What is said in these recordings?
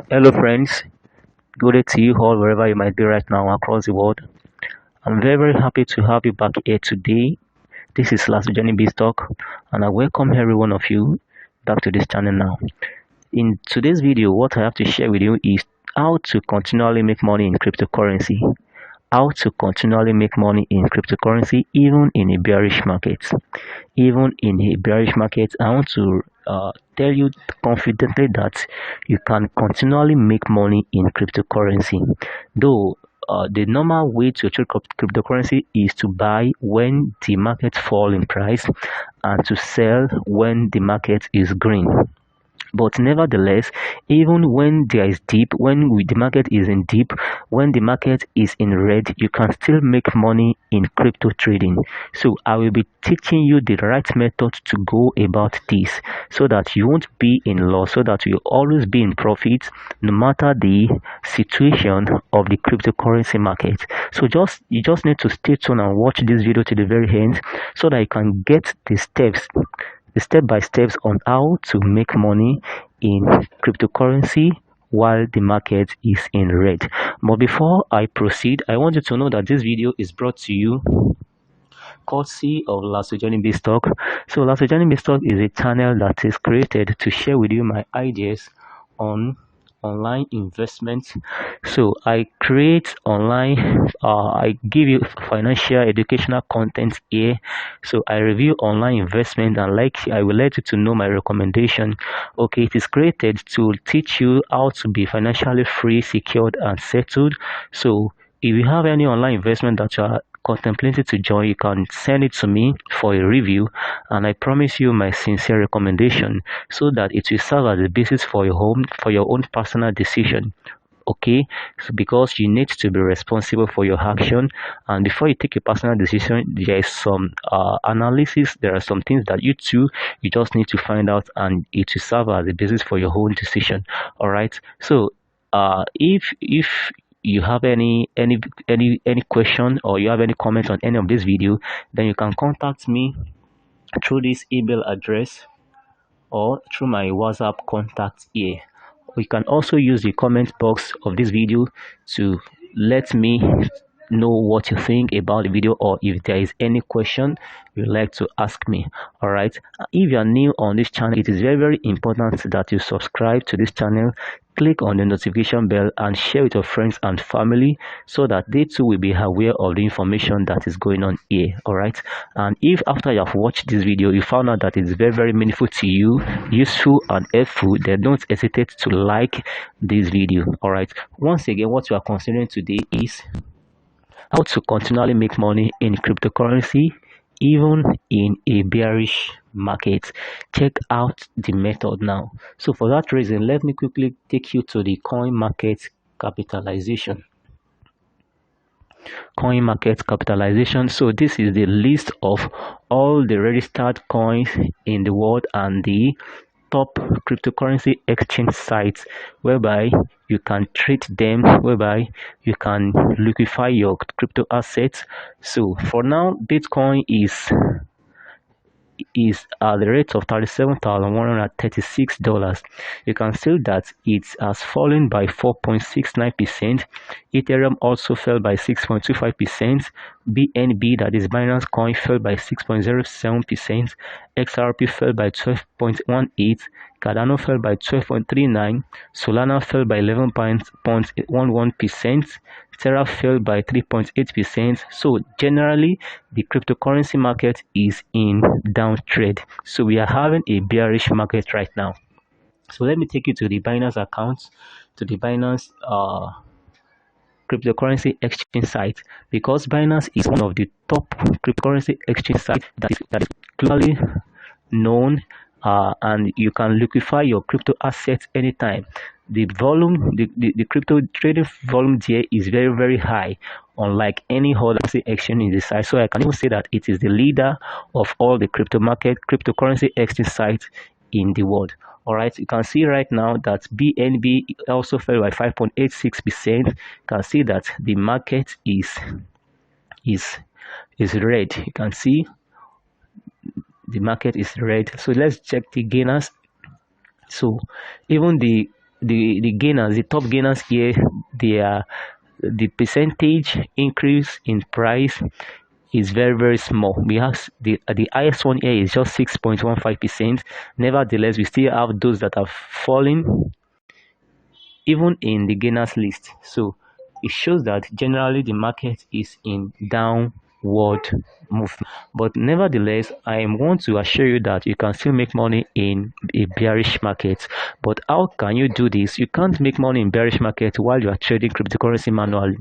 Hello friends, good day to you all wherever you might be right now across the world. I'm very happy to have you back here today. This is LASOJENIC BIZZTALK and I welcome every one of you back to this channel now. In today's video, what I have to share with you is how to continually make money in cryptocurrency. How to continually make money in cryptocurrency even in a bearish market. Even in a bearish market, I want to tell you confidently that you can continually make money in cryptocurrency. Though the normal way to trade cryptocurrency is to buy when the market fall in price and to sell when the market is green. But nevertheless, even when there is dip, the market is in dip, when the market is in red, you can still make money in crypto trading. So I will be teaching you the right method to go about this so that you won't be in loss, so that you always be in profit no matter the situation of the cryptocurrency market. So you just need to stay tuned and watch this video to the very end so that you can get the step-by-steps on how to make money in cryptocurrency while the market is in red. But before I proceed, I want you to know that this video is brought to you courtesy of LASOJENIC BIZZTALK. So LASOJENIC BIZZTALK is a channel that is created to share with you my ideas on online investments. So I create online I give you financial educational content here. So I review online investment, and I will let you to know my recommendation. Okay, it is created to teach you how to be financially free, secured and settled. So if you have any online investment that you are contemplating to join, you can send it to me for a review, and I promise you my sincere recommendation so that it will serve as the basis for your own personal decision. Okay, so because you need to be responsible for your action, and before you take a personal decision, there is some analysis, there are some things that you just need to find out, and it will serve as the basis for your own decision. All right, so if you have any question, or you have any comment on any of this video, then you can contact me through this email address or through my WhatsApp contact here. You can also use the comment box of this video to let me know what you think about the video, or if there is any question you'd like to ask me. All right, if you are new on this channel, it is very important that you subscribe to this channel, click on the notification bell and share with your friends and family so that they too will be aware of the information that is going on here. All right, and if after you have watched this video you found out that it's very meaningful to you, useful and helpful, then don't hesitate to like this video. All right, once again, what we are considering today is how to continually make money in cryptocurrency even in a bearish market. Check out the method now. So for that reason, let me quickly take you to the coin market capitalization. Coin market capitalization. So this is the list of all the registered coins in the world and the top cryptocurrency exchange sites whereby you can trade them, whereby you can liquefy your crypto assets. So for now, Bitcoin is at the rate of $37,136. You can see that it has fallen by 4.69%. Ethereum also fell by 6.25%. BNB, that is Binance Coin, fell by 6.07%. XRP fell by 12.18%. Cardano fell by 12.39%. Solana fell by 11.11%. Terra fell by 3.8%. So generally, the cryptocurrency market is in downtrend. So we are having a bearish market right now. So let me take you to the Binance account, to the Binance cryptocurrency exchange site, because Binance is one of the top cryptocurrency exchange sites that is globally known, and you can liquefy your crypto assets anytime. The volume, the crypto trading volume there is very high, unlike any other exchange in the site. So I can even say that it is the leader of all the cryptocurrency exchange sites in the world. All right, you can see right now that BNB also fell by 5.86%. You can see that the market is red. You can see the market is red. So let's check the gainers. So even the the gainers, the top gainers here, they are the percentage increase in price is very small. We have the highest one here is just 6.15%. Nevertheless, we still have those that are falling even in the gainers list. So it shows that generally the market is in downward movement. But nevertheless, I want to assure you that you can still make money in a bearish market. But how can you do this? You can't make money in bearish market while you are trading cryptocurrency manually.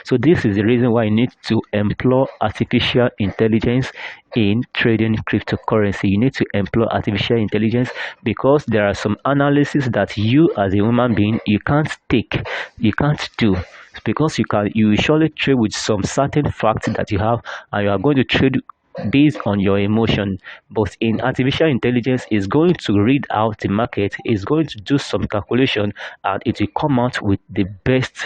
So this is the reason why you need to employ artificial intelligence in trading cryptocurrency. You need to employ artificial intelligence because there are some analysis that you as a human being you can't take, you can't do. Because you usually trade with some certain facts that you have, and you are going to trade based on your emotion. But in artificial intelligence, is going to read out the market, is going to do some calculation, and it will come out with the best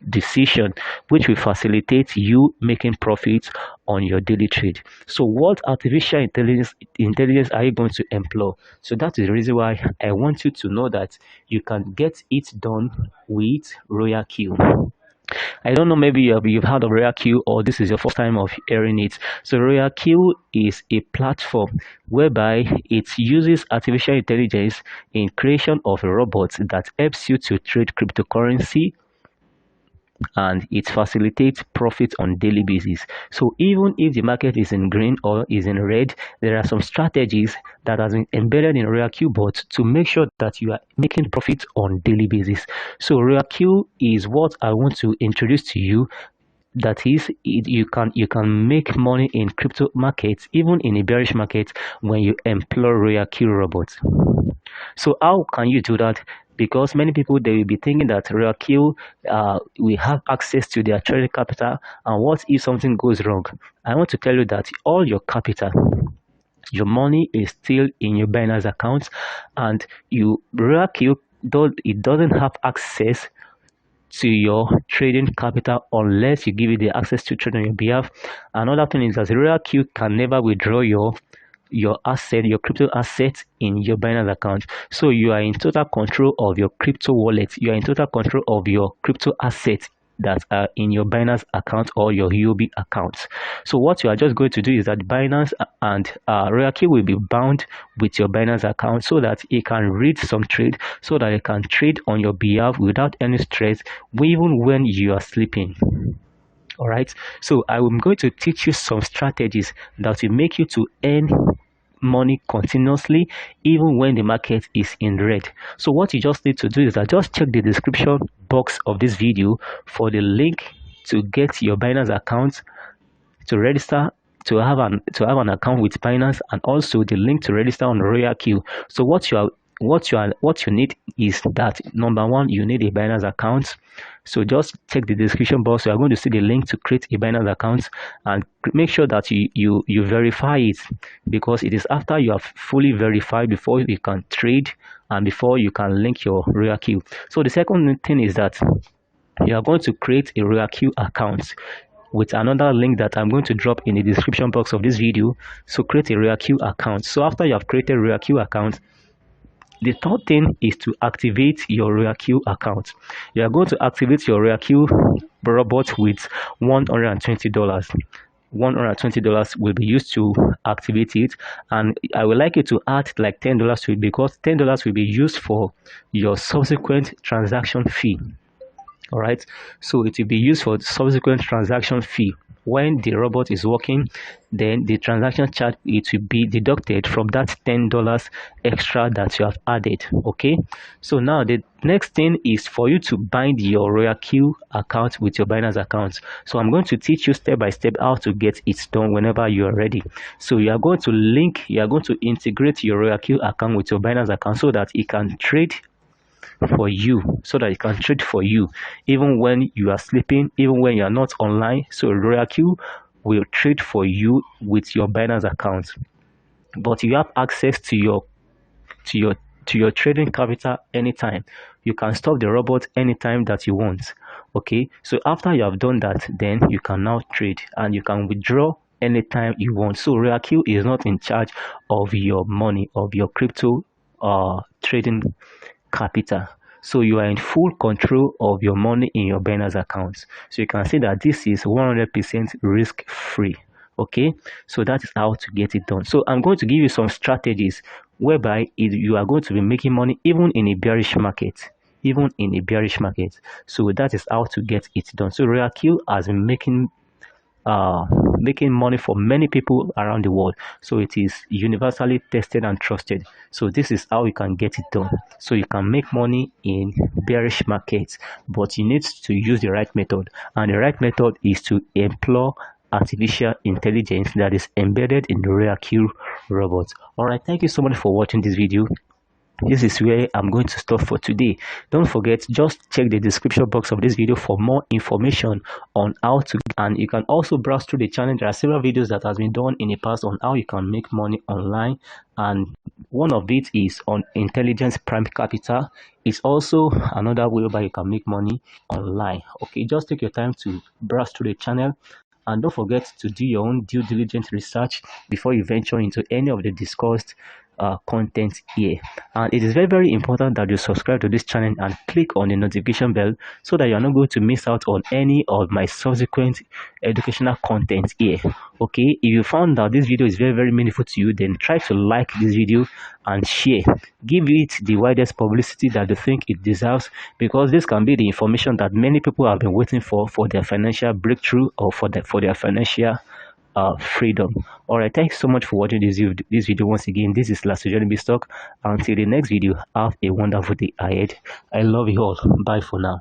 decision which will facilitate you making profits on your daily trade. So what artificial intelligence are you going to employ? So that is the reason why I want you to know that you can get it done with ROYALQ. I don't know, maybe you've heard of ROYALQ or this is your first time of hearing it. So ROYALQ is a platform whereby it uses artificial intelligence in creation of a robot that helps you to trade cryptocurrency, and it facilitates profit on daily basis. So even if the market is in green or is in red, there are some strategies that has been embedded in ROYALQ bot to make sure that you are making profit on daily basis. So ROYALQ is what I want to introduce to you. That is, you can make money in crypto markets even in a bearish market when you employ ROYALQ robots. So how can you do that? Because many people, they will be thinking that ROYALQ we have access to their trading capital, and what if something goes wrong? I want to tell you that all your capital, your money is still in your Binance account, and ROYALQ it doesn't have access to your trading capital unless you give it the access to trade on your behalf. Another thing is that ROYALQ can never withdraw your asset, your crypto asset in your Binance account. So you are in total control of your crypto wallet. You are in total control of your crypto assets that are in your Binance account or your UOB account. So what you are just going to do is that Binance and ROYALQ will be bound with your Binance account so that it can read some trade, so that it can trade on your behalf without any stress, even when you are sleeping. All right, so I am going to teach you some strategies that will make you to earn money continuously even when the market is in red. So what you just need to do is that just check the description box of this video for the link to get your Binance account, to register, to have an account with Binance, and also the link to register on ROYALQ. So what you need is that, number one, you need a Binance account. So just check the description box. You are going to see the link to create a Binance account, and make sure that you verify it, because it is after you have fully verified before you can trade and before you can link your ROYALQ. So the second thing is that you are going to create a ROYALQ account with another link that I'm going to drop in the description box of this video. So create a ROYALQ account. So after you have created a ROYALQ account, the third thing is to activate your ROYALQ account. You are going to activate your ROYALQ robot with $120. $120 will be used to activate it, and I would like you to add like $10 to it, because $10 will be used for your subsequent transaction fee. All right, so it will be used for subsequent transaction fee. When the robot is working, then the transaction charge, it will be deducted from that $10 extra that you have added. Okay, so now the next thing is for you to bind your ROYALQ account with your Binance account. So I'm going to teach you step by step how to get it done whenever you are ready. So you are going to integrate your ROYALQ account with your Binance account so that it can trade for you, even when you are sleeping, even when you are not online. So ROYALQ will trade for you with your Binance account, but you have access to your trading capital anytime. You can stop the robot anytime that you want. Okay, so after you have done that, then you can now trade and you can withdraw anytime you want. So ROYALQ is not in charge of your money, of your crypto trading capital. So you are in full control of your money in your Binance accounts. So you can see that this is 100% risk free. Okay, so that is how to get it done. So I'm going to give you some strategies whereby you are going to be making money even in a bearish market. Even in a bearish market. So that is how to get it done. So ROYALQ has been uh, making money for many people around the world. So it is universally tested and trusted. So this is how you can get it done. So you can make money in bearish markets, but you need to use the right method. And the right method is to employ artificial intelligence that is embedded in the ROYALQ robots. All right, thank you so much for watching this video. This is where I'm going to stop for today. Don't forget, just check the description box of this video for more information on how to, and you can also browse through the channel. There are several videos that has been done in the past on how you can make money online, and one of it is on intelligence prime capital. It's also another way whereby you can make money online. Okay, just take your time to browse through the channel, and don't forget to do your own due diligence research before you venture into any of the discussed content here. And it is very, very important that you subscribe to this channel and click on the notification bell so that you're not going to miss out on any of my subsequent educational content here. Okay, if you found that this video is very, very meaningful to you, then try to like this video and share. Give it the widest publicity that you think it deserves, because this can be the information that many people have been waiting for their financial breakthrough or for their financial freedom. All right, thanks so much for watching this video. Once again, this is LASOJENIC BIZZTALK. Until the next video, have a wonderful day ahead. I love you all. Bye for now.